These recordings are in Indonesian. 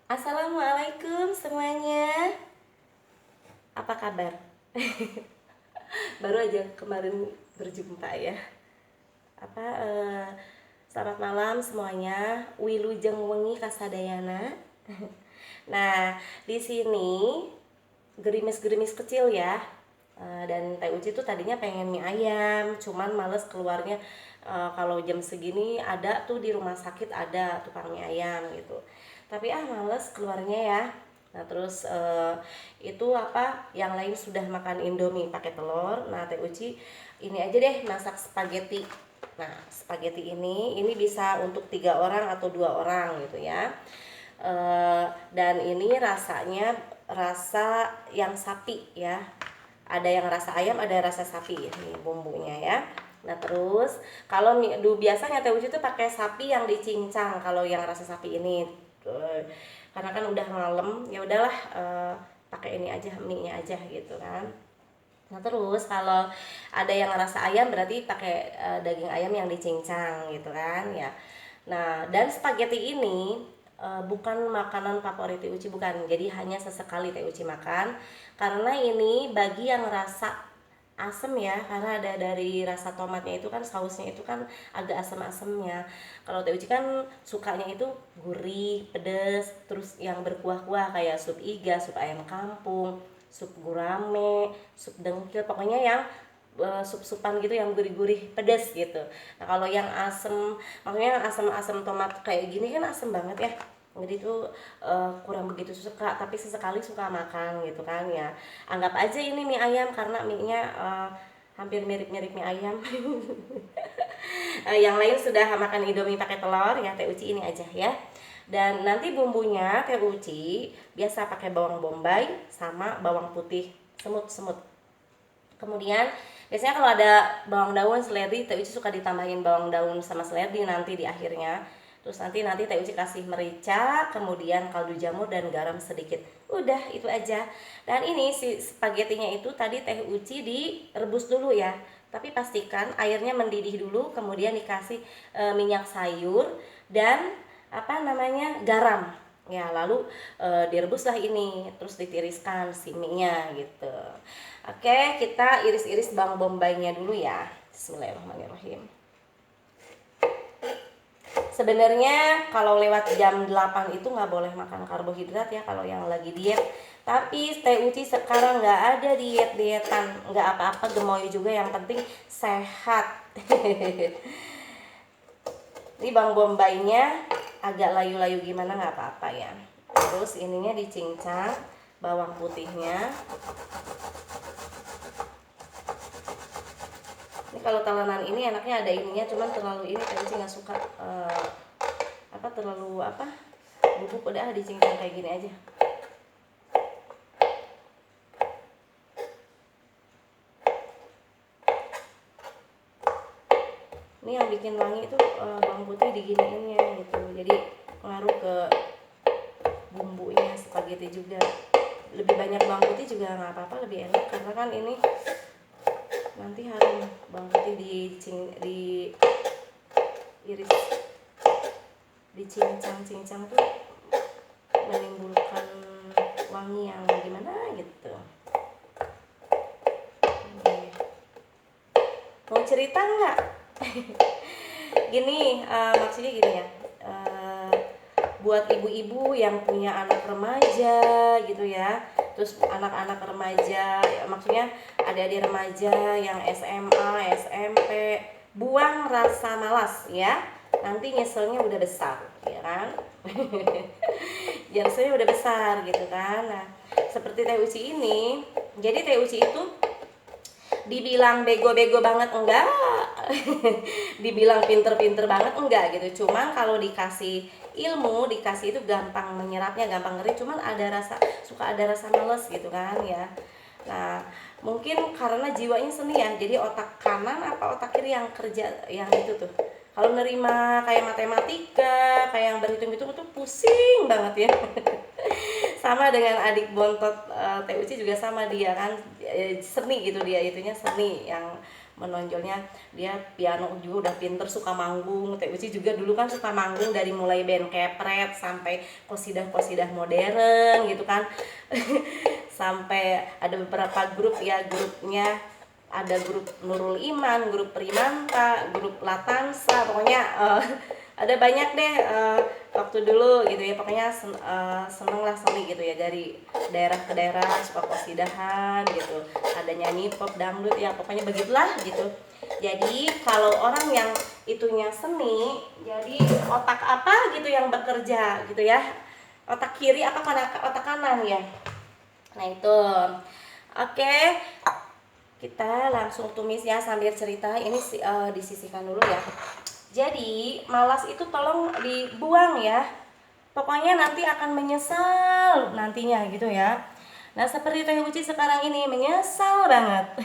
Assalamualaikum semuanya. Apa kabar? Baru aja kemarin berjumpa ya. Apa Selamat malam semuanya. Wilujeng wengi kasadayana. Nah, di sini gerimis-gerimis kecil ya. Dan Teh Uci tuh tadinya pengen mie ayam, cuman males keluarnya. Kalau jam segini ada tuh di rumah sakit ada tukang mie ayam gitu. Tapi males keluarnya ya. Nah terus itu apa? Yang lain sudah makan Indomie pakai telur. Nah Teh Uci ini aja deh masak spaghetti. Nah spaghetti ini bisa untuk 3 orang atau 2 orang gitu ya. Dan ini rasanya rasa yang sapi ya, ada yang rasa ayam ada rasa sapi ini bumbunya ya. Nah terus kalau biasanya Teh Uci tuh pakai sapi yang dicincang kalau yang rasa sapi ini. Karena kan udah malam ya udahlah, pakai ini aja mie nya aja gitu kan. Nah terus kalau ada yang rasa ayam berarti pakai daging ayam yang dicincang gitu kan ya. Nah dan spaghetti ini bukan makanan favorit Teh Uci, bukan. Jadi hanya sesekali Teh Uci makan karena ini bagi yang rasa asem ya, karena ada dari rasa tomatnya itu kan, sausnya itu kan agak asem-asemnya. Kalau Teh Uci kan sukanya itu gurih, pedes, terus yang berkuah-kuah kayak sup iga, sup ayam kampung, sup gurame, sup dengkil, pokoknya yang sup-supan gitu yang gurih-gurih pedas gitu. Nah kalau yang asem, maksudnya asem-asem tomat kayak gini kan asem banget ya, jadi tuh kurang begitu suka, tapi sesekali suka makan gitu kan ya. Anggap aja ini mie ayam karena mie nya hampir mirip-mirip mie ayam. Yang lain sudah makan Indomie pakai telur ya, Teh Uci ini aja ya. Dan nanti bumbunya Teh Uci biasa pakai bawang bombay sama bawang putih semut-semut. Kemudian biasanya kalau ada bawang daun, seledri, Teh Uci suka ditambahin bawang daun sama seledri nanti di akhirnya. Terus nanti Teh Uci kasih merica, kemudian kaldu jamur dan garam sedikit. Udah itu aja. Dan ini si spagettinya itu tadi Teh Uci direbus dulu ya. Tapi pastikan airnya mendidih dulu, kemudian dikasih minyak sayur dan apa namanya garam. Ya lalu direbuslah ini, terus ditiriskan si mie-nya gitu. Oke, kita iris-iris bawang bombaynya dulu ya. Bismillahirrahmanirrahim. Sebenarnya kalau lewat jam 8 itu nggak boleh makan karbohidrat ya kalau yang lagi diet. Tapi Teh Uci sekarang nggak ada diet-dietan, nggak apa-apa, gemoy juga, yang penting sehat. Ini bawang bombaynya agak layu-layu gimana nggak apa-apa ya. Terus ininya dicincang, bawang putihnya. Ini kalau talenan ini enaknya ada ininya, cuman terlalu ini Teh Uci nggak suka terlalu bubuk, udah dicincang kayak gini aja. Ini yang bikin wangi itu bawang putih diginiinnya gitu, jadi ngaruh ke bumbunya spaghetti juga. Lebih banyak bawang putih juga nggak apa-apa, lebih enak karena kan ini nanti harum bawang putih di iris, dicincang-cincang tuh menimbulkan wangi yang gimana gitu. Mau cerita nggak? Gini, maksudnya gini ya, buat ibu-ibu yang punya anak remaja gitu ya, terus anak-anak remaja, maksudnya adik-adik remaja yang SMA, SMP, buang rasa malas ya, nanti nyeselnya udah besar ya kan. Nyeselnya udah besar gitu kan. Nah seperti Teh Uci ini, jadi Teh Uci itu dibilang bego-bego banget enggak, dibilang pinter-pinter banget enggak gitu. Cuman kalau dikasih ilmu, dikasih itu gampang menyerapnya, gampang ngerti. Cuman suka ada rasa males gitu kan ya. Nah mungkin karena jiwanya seni ya, jadi otak kanan apa otak kiri yang kerja yang itu tuh. Kalau nerima kayak matematika, kayak yang berhitung-hitung itu pusing banget ya. Sama dengan adik bontot Teh Uci juga sama, dia kan seni gitu, dia itunya seni yang menonjolnya dia piano juga udah pinter, suka manggung. Teh Uci juga dulu kan suka manggung dari mulai band kepret sampai qosidah-qosidah modern gitu kan. Sampai ada beberapa grup ya, grupnya ada grup Nurul Iman, grup Primanta, grup Latansa, pokoknya ada banyak deh waktu dulu gitu ya. Pokoknya seneng lah seni gitu ya, dari daerah ke daerah suka qosidahan gitu, ada nyanyi pop dangdut ya, pokoknya begitulah gitu. Jadi kalau orang yang itunya seni, jadi otak apa gitu yang bekerja gitu ya, otak kiri apa otak kanan ya. Nah itu oke, kita langsung tumis ya sambil cerita. Ini disisihkan dulu ya. Jadi malas itu tolong dibuang ya, pokoknya nanti akan menyesal nantinya gitu ya. Nah seperti Teh Uci sekarang ini menyesal banget.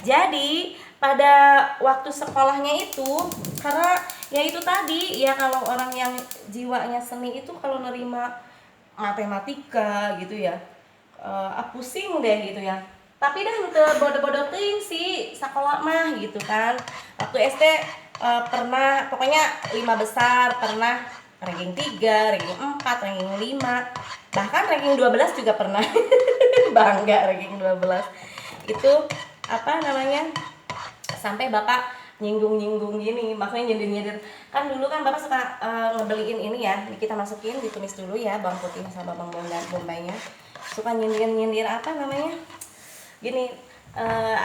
Jadi pada waktu sekolahnya itu, karena ya itu tadi ya, kalau orang yang jiwanya seni itu kalau nerima matematika gitu ya, pusing deh gitu ya. Tapi dah untuk bodoh-bodoh ting sih sekolah mah gitu kan. Waktu SD pernah pokoknya 5 besar, pernah ranking 3, ranking 4, ranking 5, bahkan ranking 12 juga pernah. Bangga ranking 12. Itu apa namanya? Sampai Bapak nyinggung-nyinggung gini, maksudnya nyindir-nyindir. Kan dulu kan Bapak suka ngebeliin ini ya, kita masukin, ditumis dulu ya bawang putih sama bawang bombaynya. Suka nyindir-nyindir apa namanya? Gini,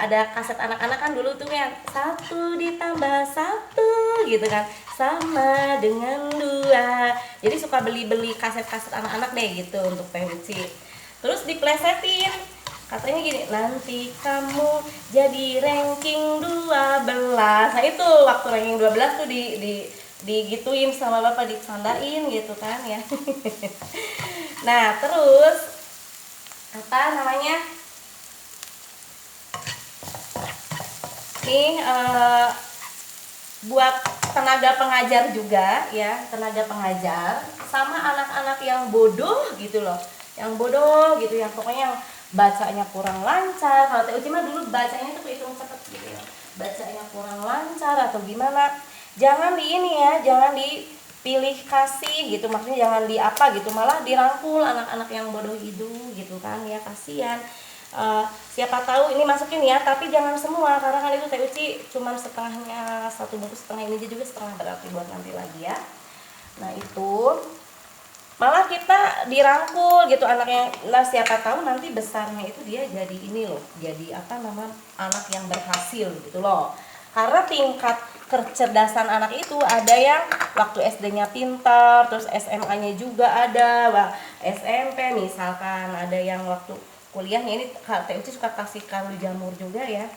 ada kaset anak-anak kan dulu tuh yang 1 ditambah 1 gitu kan sama dengan 2. Jadi suka beli-beli kaset-kaset anak-anak deh gitu untuk Teh Uci. Terus diplesetin, katanya gini, nanti kamu jadi ranking 12. Nah itu waktu ranking 12 tuh digituin sama Bapak, dicandain gitu kan ya. Nah terus apa namanya, nih buat tenaga pengajar juga ya, tenaga pengajar sama anak-anak yang bodoh gitu loh, yang bodoh gitu, yang pokoknya yang bacanya kurang lancar. Kalau Teh Uci mah dulu bacanya tuh hitung cepet gitu ya, bacanya kurang lancar atau gimana, jangan di ini ya, jangan dipilih kasih gitu, maksudnya jangan di apa gitu, malah dirangkul anak-anak yang bodoh itu gitu kan ya, kasihan. Siapa tahu ini masukin ya, tapi jangan semua, karena kan itu Teh Uci cuman setengahnya, 1 bungkus setengah, ini juga setengah, berarti buat nanti lagi ya. Nah itu malah kita dirangkul gitu anaknya. Nah siapa tahu nanti besarnya itu dia jadi ini loh, jadi apa namanya, anak yang berhasil gitu loh. Karena tingkat kecerdasan anak itu ada yang waktu SD-nya pintar, terus SMA-nya juga ada, SMP misalkan ada yang waktu kuliahnya. Ini Teh Uci suka kasih kaldu jamur juga ya.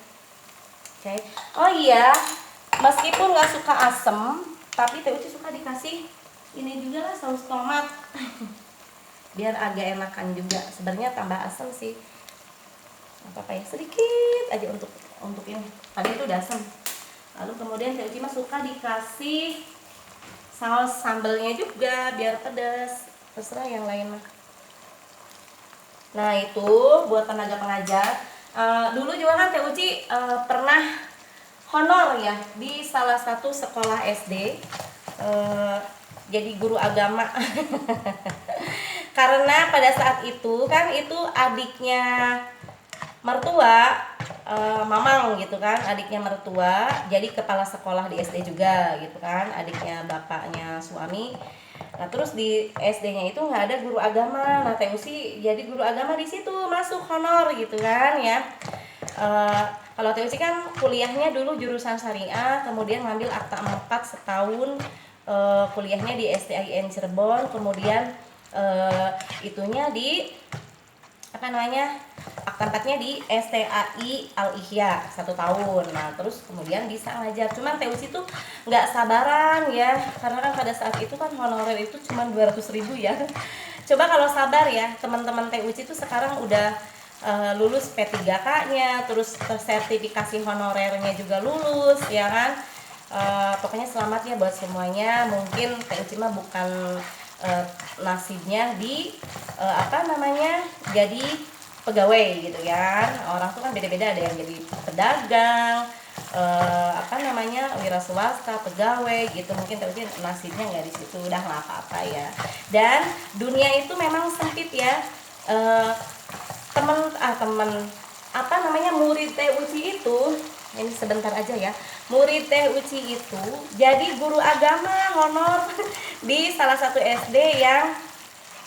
Oke. Oh iya, meskipun nggak suka asem, tapi Teh Uci suka dikasih ini juga lah, saus tomat. Biar agak enakan juga. Sebenarnya tambah asam sih, apa ya, sedikit aja untuk ini. Tadi itu udah asam. Lalu kemudian Teh Uci mah suka dikasih saus sambelnya juga biar pedas. Terserah yang lain mah. Nah itu buat tenaga pengajar. Dulu juga kan Teh Uci pernah honor ya di salah satu sekolah SD, jadi guru agama. Karena pada saat itu kan itu adiknya mertua, Mamang gitu kan, adiknya mertua jadi kepala sekolah di SD juga gitu kan, adiknya bapaknya suami. Nah terus di SD-nya itu nggak ada guru agama. Nah Teh Uci jadi guru agama di situ, masuk honor gitu kan ya. Kalau Teh Uci kan kuliahnya dulu jurusan syariah, kemudian ngambil akta 4 setahun, kuliahnya di STIN Cirebon, kemudian itunya di apa namanya, akta 4-nya di STAI Al-Ihya 1 tahun. Nah terus kemudian bisa ngajar. Cuman Teh Uci tuh nggak sabaran ya, karena kan pada saat itu kan honorer itu cuma 200.000 ya. Coba kalau sabar ya, teman-teman Teh Uci tuh sekarang udah lulus P3K-nya, terus sertifikasi honorernya juga lulus ya kan. Pokoknya selamat ya buat semuanya. Mungkin Teh Uci mah bukan nasibnya di apa namanya, jadi pegawai gitu ya. Orang tuh kan beda-beda, ada yang jadi pedagang, apa namanya, wira swasta, pegawai gitu. Mungkin tapi nasibnya nggak di situ, udah nggak apa-apa ya. Dan dunia itu memang sempit ya. Temen apa namanya, murid Teh Uci itu, ini sebentar aja ya, murid Teh Uci itu jadi guru agama honor di salah satu SD yang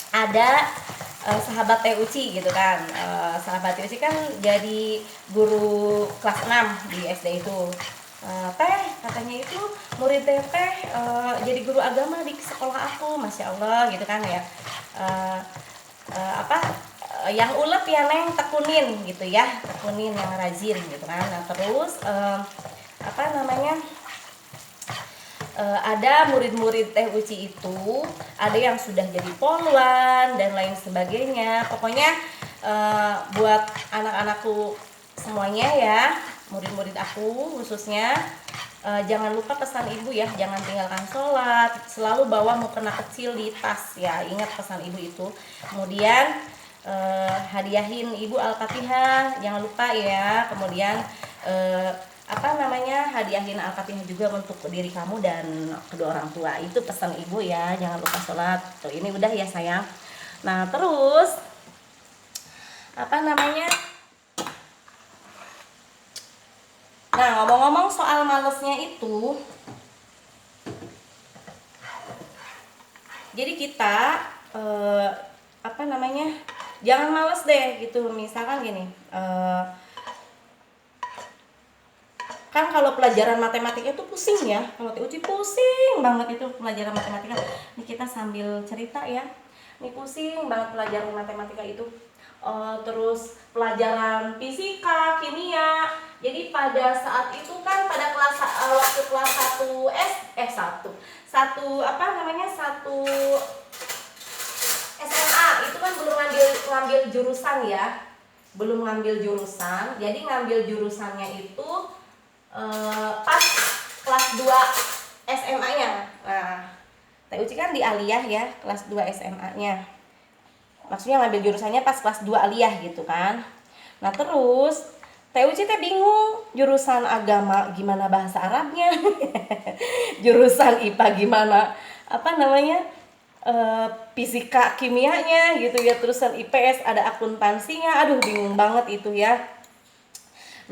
ada sahabat Teh Uci gitu kan. Sahabat Teh Uci kan jadi guru kelas 6 di SD itu. Teh katanya itu murid teh jadi guru agama di sekolah aku, masya Allah gitu kan ya. Apa yang ulet ya Neng, tekunin gitu ya, tekunin yang rajin gitu kan. Nah terus apa namanya, ada murid-murid Teh Uci itu ada yang sudah jadi poluan dan lain sebagainya. Pokoknya buat anak-anakku semuanya ya, murid-murid aku khususnya, jangan lupa pesan ibu ya, jangan tinggalkan sholat, selalu bawa mukena kecil di tas ya, ingat pesan ibu itu. Kemudian hadiahin ibu Al-Fatihah, jangan lupa ya. Kemudian apa namanya, hadiahin Al-Fatihah juga untuk diri kamu dan kedua orang tua. Itu pesan ibu ya, jangan lupa sholat. Tuh, ini udah ya sayang. Nah terus apa namanya, nah ngomong-ngomong soal malesnya itu, jadi kita apa namanya, jangan males deh gitu. Misalkan gini, kan kalau pelajaran matematika itu pusing ya, kalau Teh Uci pusing banget itu pelajaran matematika. Ini kita sambil cerita ya, ini pusing banget pelajaran matematika itu. Terus pelajaran fisika, kimia. Jadi pada saat itu kan pada kelas waktu kelas 1 apa namanya, 1 SMA itu kan belum ngambil jurusan ya, belum ngambil jurusan. Jadi ngambil jurusannya itu pas kelas 2 SMA-nya. Nah, Teh Uci kan di aliyah ya, kelas 2 SMA-nya. Maksudnya ngambil jurusannya pas kelas 2 aliyah gitu kan. Nah, terus Teh Uci teh bingung, jurusan agama gimana bahasa Arabnya. Jurusan IPA gimana apa namanya? Fisika kimianya gitu ya, terusan IPS ada akuntansinya. Aduh, bingung banget itu ya.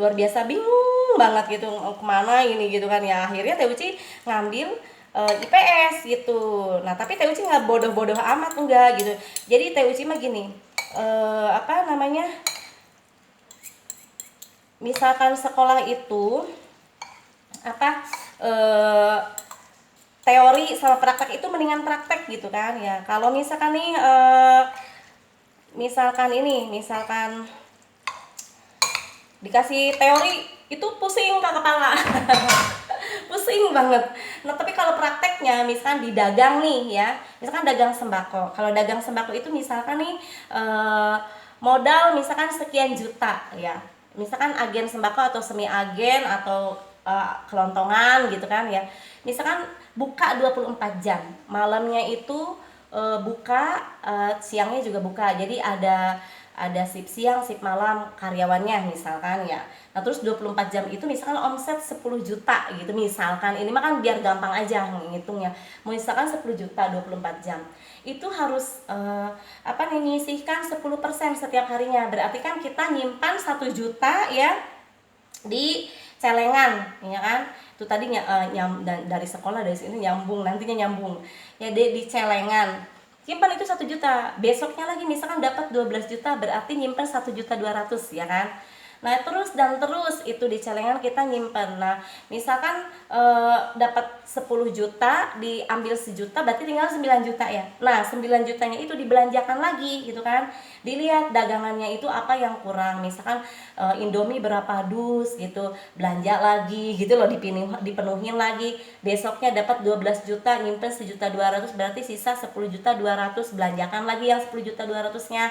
Luar biasa bingung banget gitu, kemana ini gitu kan ya. Akhirnya Teh Uci ngambil IPS gitu. Nah tapi Teh Uci nggak bodoh-bodoh amat, enggak gitu. Jadi Teh Uci mah gini, apa namanya, misalkan sekolah itu apa, teori sama praktek itu mendingan praktek gitu kan ya. Kalau misalkan nih misalkan dikasih teori itu pusing ke kepala. Pusing banget. Nah tapi kalau prakteknya misalkan di dagang nih ya, misalkan dagang sembako. Kalau dagang sembako itu misalkan nih modal misalkan sekian juta ya, misalkan agen sembako atau semi agen atau kelontongan gitu kan ya, misalkan buka 24 jam, malamnya itu buka, siangnya juga buka. Jadi ada shift siang, shift malam karyawannya misalkan ya. Nah, terus 24 jam itu misalkan omset 10 juta gitu misalkan. Ini mah kan biar gampang aja ngitungnya. Misalkan 10 juta 24 jam. Itu harus apa nih, nyisihkan 10% setiap harinya. Berarti kan kita nyimpan 1 juta ya di celengan ya kan. Itu tadi dari sekolah dari sini nantinya nyambung. Ya di celengan. Simpan itu 1 juta, besoknya lagi misalkan dapat 12 juta, berarti nyimpen 1.200.000 ya kan. Nah terus itu di celengan kita nyimpen. Nah misalkan dapat 10 juta, diambil 1 juta, berarti tinggal 9 juta ya. Nah 9 jutanya itu dibelanjakan lagi gitu kan. Dilihat dagangannya itu apa yang kurang, misalkan Indomie berapa dus gitu, belanja lagi gitu loh, dipenuhin lagi. Besoknya dapat 12 juta, nyimpen 1.200.000, berarti sisa 10.200.000, belanjakan lagi yang 10.200.000-nya.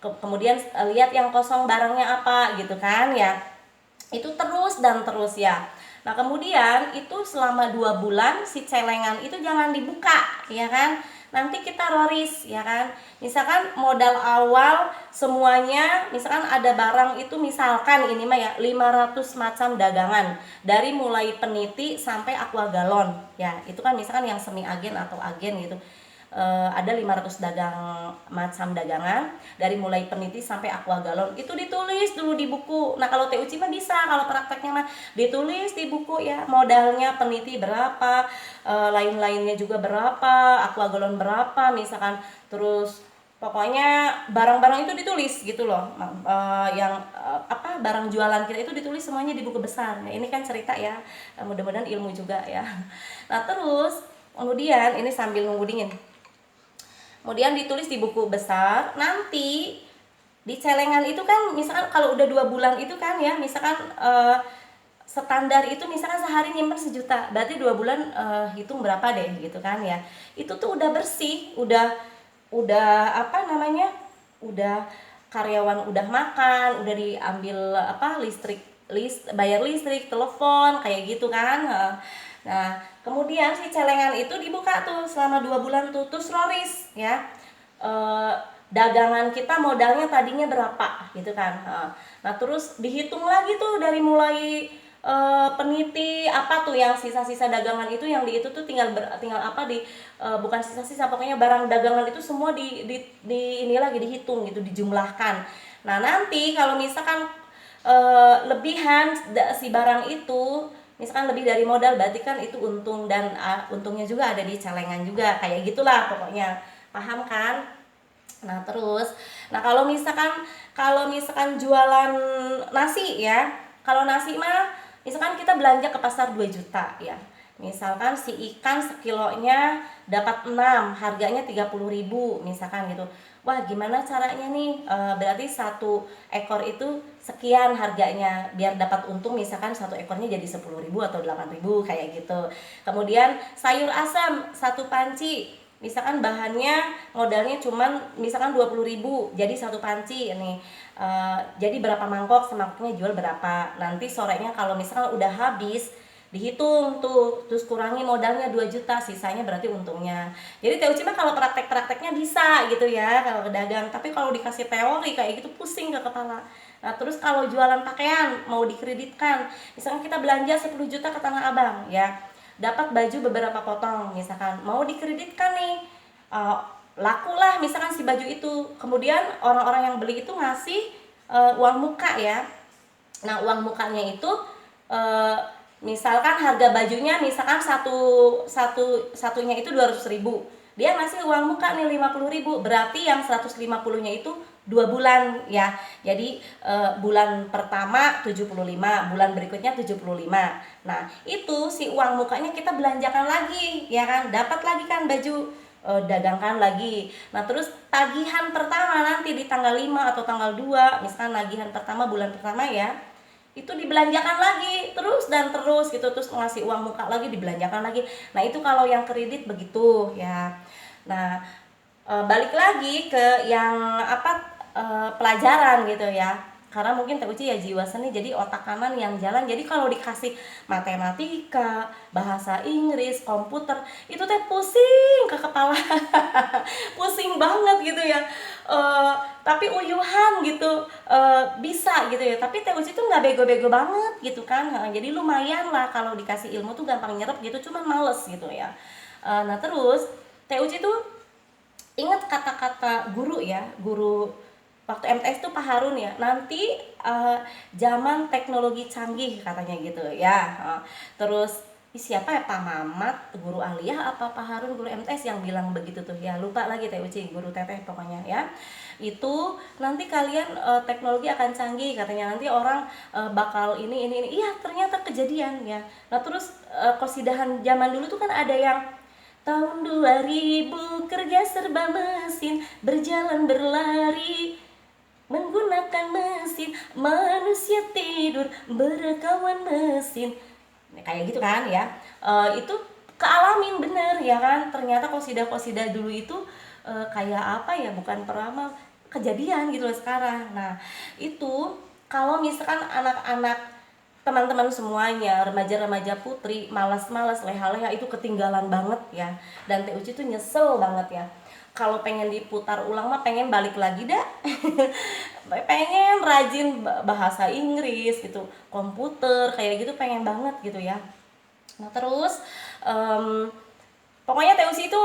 Kemudian lihat yang kosong barangnya apa gitu kan ya. Itu terus dan terus ya. Nah kemudian itu selama 2 bulan si celengan itu jangan dibuka ya kan. nanti kita roris ya kan. Misalkan modal awal semuanya, misalkan ada barang itu, misalkan ini mah ya 500 macam dagangan dari mulai peniti sampai aqua galon ya, itu kan misalkan yang semi agen atau agen gitu. Ada 500 macam dagangan dari mulai peniti sampai aqua galon, itu ditulis dulu di buku. Nah kalau TUC mah bisa, kalau prakteknya mah ditulis di buku ya, modalnya peniti berapa, lain-lainnya juga berapa, aqua galon berapa misalkan, terus pokoknya barang-barang itu ditulis gitu loh. Barang jualan kita itu ditulis semuanya di buku besar. Nah ini kan cerita ya, mudah-mudahan ilmu juga ya. Nah terus kemudian ini sambil nunggu dingin, kemudian ditulis di buku besar. Nanti di celengan itu kan misalkan kalau udah 2 bulan itu kan ya, misalkan standar itu misalkan sehari nyimpen 1 juta, berarti 2 bulan hitung berapa deh gitu kan ya. Itu tuh udah bersih, udah apa namanya, udah karyawan udah makan, udah diambil bayar listrik, telepon kayak gitu kan. Nah kemudian si celengan itu dibuka tuh selama 2 bulan tuh, terus roris ya, dagangan kita modalnya tadinya berapa gitu kan. Nah terus dihitung lagi tuh dari mulai peniti apa tuh yang sisa-sisa dagangan itu, yang di itu tuh tinggal bukan sisa-sisa, pokoknya barang dagangan itu semua di ini lagi dihitung gitu, dijumlahkan. Nah nanti kalau misalkan lebihan si barang itu, misalkan lebih dari modal, berarti kan itu untung, dan untungnya juga ada di celengan juga, kayak gitulah pokoknya, paham kan? Nah terus, kalau misalkan jualan nasi ya, kalau nasi mah misalkan kita belanja ke pasar 2 juta ya, misalkan si ikan sekilonya dapat 6, harganya 30.000 misalkan gitu. Wah gimana caranya nih, berarti 1 ekor itu sekian harganya, biar dapat untung misalkan 1 ekornya jadi 10.000 atau 8.000 kayak gitu. Kemudian sayur asam 1 panci, misalkan bahannya modalnya cuman misalkan 20.000, jadi 1 panci ini, jadi berapa mangkok, semangkoknya jual berapa. Nanti sorenya kalau misalkan udah habis, dihitung tuh, terus kurangi modalnya 2 juta, sisanya berarti untungnya. Jadi TUC mah kalau praktek-prakteknya bisa gitu ya kalau pedagang, tapi kalau dikasih teori kayak gitu pusing ke kepala. Nah terus kalau jualan pakaian mau dikreditkan, misalkan kita belanja 10 juta ke Tanah Abang ya, dapat baju beberapa potong, misalkan mau dikreditkan nih, laku lah misalkan si baju itu, kemudian orang-orang yang beli itu ngasih uang muka ya. Nah uang mukanya itu misalkan harga bajunya misalkan satunya itu 200.000, dia ngasih uang muka nih 50.000, berarti yang 150-nya itu 2 bulan ya. Jadi bulan pertama 75, bulan berikutnya 75. Nah itu si uang mukanya kita belanjakan lagi ya kan, dapat lagi kan baju, dagangkan lagi. Nah terus tagihan pertama nanti di tanggal 5 atau tanggal 2, misalkan tagihan pertama bulan pertama ya, itu dibelanjakan lagi terus dan terus gitu, terus ngasih uang muka lagi, dibelanjakan lagi. Nah itu kalau yang kredit begitu ya. Nah balik lagi ke yang pelajaran gitu ya, karena mungkin TUC ya jiwa seni, jadi otak kanan yang jalan. Jadi kalau dikasih matematika, bahasa Inggris, komputer, itu teh pusing ke kepala pusing banget gitu ya. Tapi uyuhan gitu, bisa gitu ya. Tapi TUC itu nggak bego-bego banget gitu kan. Jadi lumayan lah kalau dikasih ilmu tuh gampang nyerap gitu, cuman males gitu ya. Nah terus TUC itu ingat kata-kata guru ya, guru waktu MTS tuh Pak Harun ya, nanti zaman teknologi canggih katanya gitu ya. Terus siapa ya, Pak Mamat guru aliyah apa Pak Harun guru MTS yang bilang begitu tuh ya, lupa lagi TUC, guru teteh pokoknya ya. Itu nanti kalian teknologi akan canggih katanya, nanti orang bakal ini. Iya ternyata kejadian ya. Nah terus qosidahan zaman dulu tuh kan ada yang tahun 2000 kerja serba mesin, berjalan berlari menggunakan mesin, manusia tidur berkawan mesin. Nah, kayak gitu kan ya. Itu kealamin bener ya kan, ternyata qosidah dulu itu kayak apa ya, bukan peramal, kejadian gitu loh sekarang. Nah itu kalau misalkan anak-anak teman-teman semuanya, remaja-remaja putri, malas-malas, leha-leha itu ketinggalan banget ya. Dan Teh Uci tuh nyesel banget ya. Kalau pengen diputar ulang mah pengen balik lagi dah. Pengen rajin bahasa Inggris gitu, komputer kayak gitu pengen banget gitu ya. Nah terus pokoknya Teh Uci itu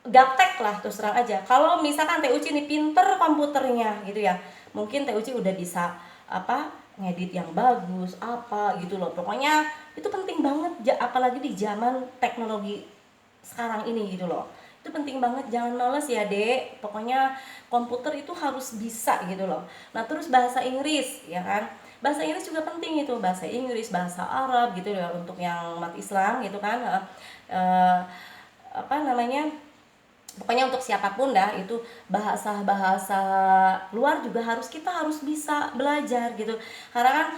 gaptek lah, terus terang aja. Kalau misalkan Teh Uci nih pinter komputernya gitu ya, mungkin Teh Uci udah bisa apa ngedit yang bagus apa gitu loh. Pokoknya itu penting banget, apalagi di zaman teknologi sekarang ini gitu loh. Itu penting banget, jangan males ya dek. Pokoknya komputer itu harus bisa gitu loh. Nah terus bahasa Inggris ya kan, bahasa Inggris juga penting itu, bahasa Inggris, bahasa Arab gitu ya untuk yang umat Islam gitu kan. Apa namanya, pokoknya untuk siapapun dah itu bahasa-bahasa luar juga kita harus bisa belajar gitu. Karena kan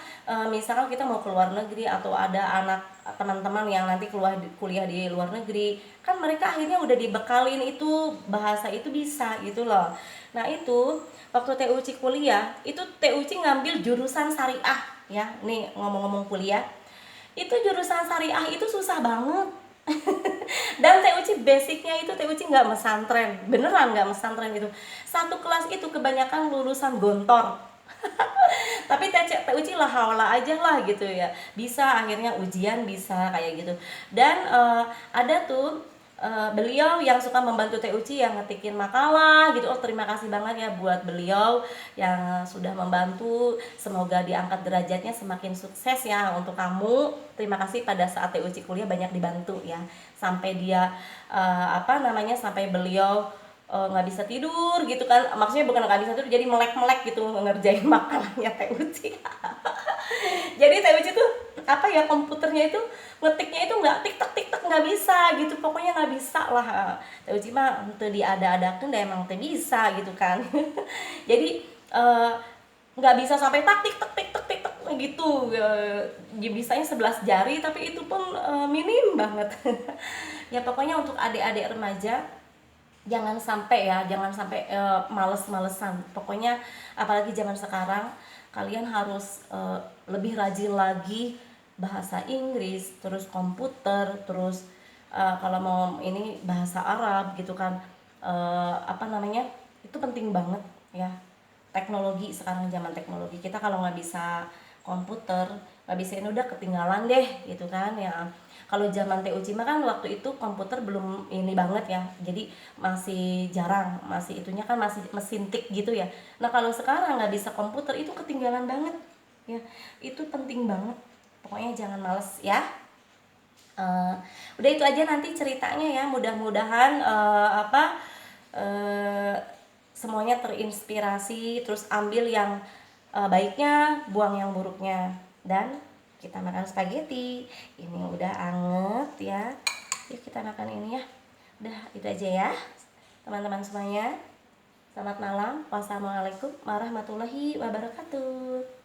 misalkan kita mau ke luar negeri atau ada anak teman-teman yang nanti kuliah di luar negeri, kan mereka akhirnya udah dibekalin itu bahasa itu bisa gitu loh. Nah itu waktu TUC kuliah itu TUC ngambil jurusan syariah ya. Nih ngomong-ngomong kuliah, itu jurusan syariah itu susah banget. Dan TUC basicnya itu TUC nggak mesantren, beneran nggak mesantren gitu. Satu kelas itu kebanyakan lulusan gontor. Tapi TUC lah hawala aja lah gitu ya, bisa akhirnya ujian bisa kayak gitu. Dan ada tuh beliau yang suka membantu TUC yang ngetikin makalah gitu. Oh terima kasih banget ya buat beliau yang sudah membantu, semoga diangkat derajatnya semakin sukses ya untuk kamu. Terima kasih pada saat TUC kuliah banyak dibantu ya, sampai dia apa namanya, sampai beliau nggak bisa tidur gitu kan, maksudnya bukan nggak bisa tidur, jadi melek-melek gitu ngerjain makalahnya TUC. Jadi TUC tuh apa ya, komputernya itu ngetiknya itu nggak tik tak nggak bisa gitu, pokoknya nggak bisa lah. TUC mah tuh diada-adakan deh emang teh bisa gitu kan. Jadi nggak bisa sampai tak tik tak gitu. Bisanya 11 jari tapi itu pun minim banget. Ya pokoknya untuk adik-adik remaja jangan sampai ya, jangan sampai males-malesan. Pokoknya apalagi zaman sekarang kalian harus lebih rajin lagi bahasa Inggris, terus komputer, terus kalau mau ini bahasa Arab gitu kan. Apa namanya, itu penting banget ya. Teknologi sekarang zaman teknologi, kita kalau nggak bisa komputer, nggak bisa ini udah ketinggalan deh gitu kan ya. Kalau zaman TUC mah kan waktu itu komputer belum ini banget ya, jadi masih jarang, masih itunya kan masih mesin tik gitu ya. Nah kalau sekarang nggak bisa komputer itu ketinggalan banget ya, itu penting banget. Pokoknya jangan males ya. Udah itu aja nanti ceritanya ya, mudah-mudahan apa semuanya terinspirasi, terus ambil yang baiknya, buang yang buruknya. Dan kita makan spaghetti, ini udah anget ya, yuk kita makan ini ya. Udah itu aja ya teman-teman semuanya, selamat malam, wassalamualaikum warahmatullahi wabarakatuh.